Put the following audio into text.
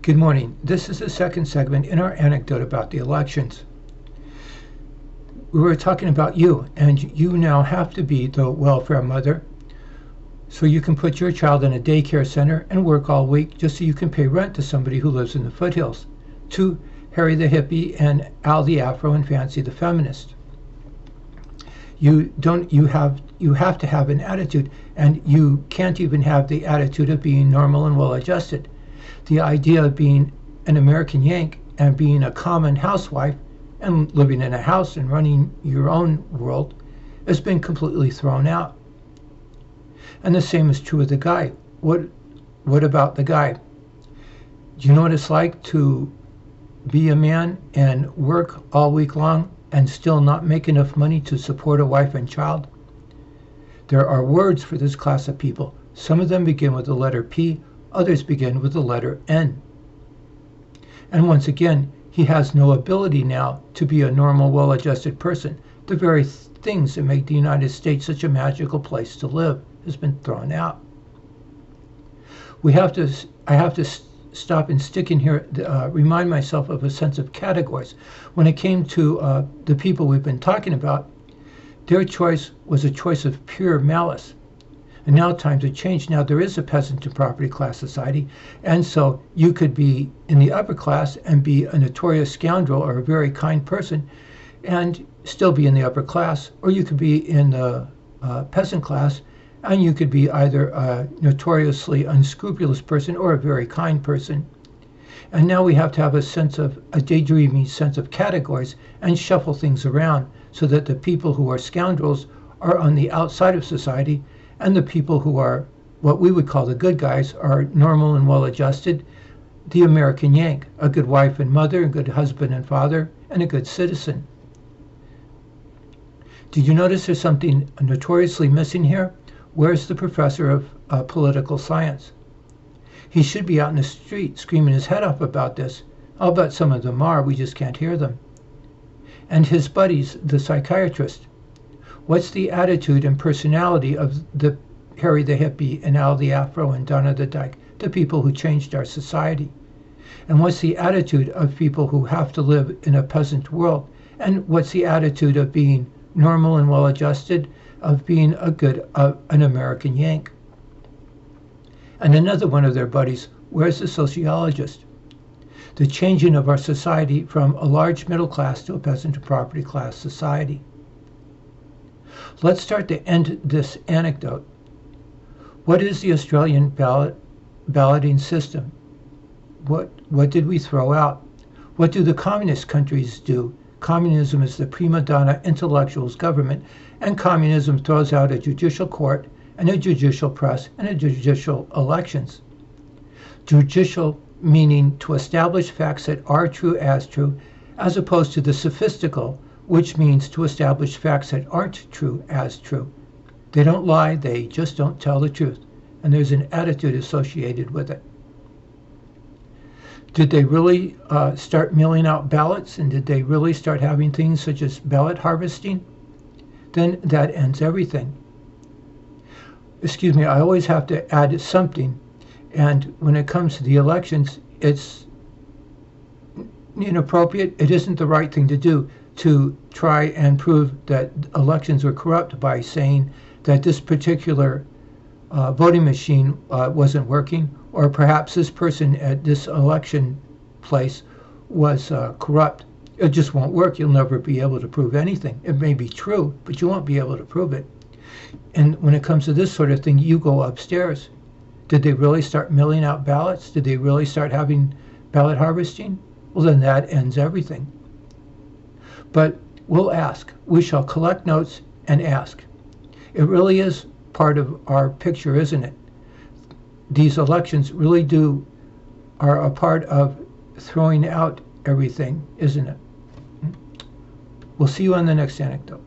Good morning. This is the second segment in our anecdote about the elections. We were talking about you, and you now have to be the welfare mother so you can put your child in a daycare center and work all week just so you can pay rent to somebody who lives in the foothills, to Harry the hippie and Al the Afro and Fancy the feminist. You have to have an attitude, and you can't even have the attitude of being normal and well adjusted. The idea of being an American Yank and being a common housewife and living in a house and running your own world has been completely thrown out. And the same is true of the guy. What about the guy? Do you know what it's like to be a man and work all week long and still not make enough money to support a wife and child? There are words for this class of people. Some of them begin with the letter P, others begin with the letter N. And once again, he has no ability now to be a normal, well-adjusted person. The very things that make the United States such a magical place to live has been thrown out. I have to stop and stick in here, remind myself of a sense of categories. When it came to the people we've been talking about, their choice was a choice of pure malice. And now times have changed. Now there is a peasant and property class society, and so you could be in the upper class and be a notorious scoundrel or a very kind person and still be in the upper class, or you could be in the peasant class and you could be either a notoriously unscrupulous person or a very kind person. And now we have to have a daydreamy sense of categories and shuffle things around so that the people who are scoundrels are on the outside of society, and the people who are what we would call the good guys are normal and well-adjusted, the American Yank, a good wife and mother, a good husband and father, and a good citizen. Did you notice there's something notoriously missing here? Where's the professor of political science? He should be out in the street screaming his head off about this. I'll bet some of them are, we just can't hear them. And his buddies, the psychiatrist. What's the attitude and personality of the Harry the hippie and Al the Afro and Donna the Dyke, the people who changed our society? And what's the attitude of people who have to live in a peasant world? And what's the attitude of being normal and well-adjusted, of being an American Yank? And another one of their buddies, where's the sociologist? The changing of our society from a large middle class to a peasant and property class society. Let's start to end this anecdote. What is the Australian balloting system? What did we throw out? What do the communist countries do? Communism is the prima donna intellectuals government, and communism throws out a judicial court and a judicial press and a judicial elections. Judicial meaning to establish facts that are true, as opposed to the sophistical, which means to establish facts that aren't true as true. They don't lie, they just don't tell the truth. And there's an attitude associated with it. Did they really start mailing out ballots, and did they really start having things such as ballot harvesting? Then that ends everything. Excuse me, I always have to add something. And when it comes to the elections, it's inappropriate. It isn't the right thing to do, to try and prove that elections were corrupt by saying that this particular voting machine wasn't working, or perhaps this person at this election place was corrupt. It just won't work. You'll never be able to prove anything. It may be true, but you won't be able to prove it. And when it comes to this sort of thing, you go upstairs. Did they really start mailing out ballots? Did they really start having ballot harvesting? Well, then that ends everything. But we'll ask. We shall collect notes and ask. It really is part of our picture, isn't it? These elections really are a part of throwing out everything, isn't it? We'll see you on the next anecdote.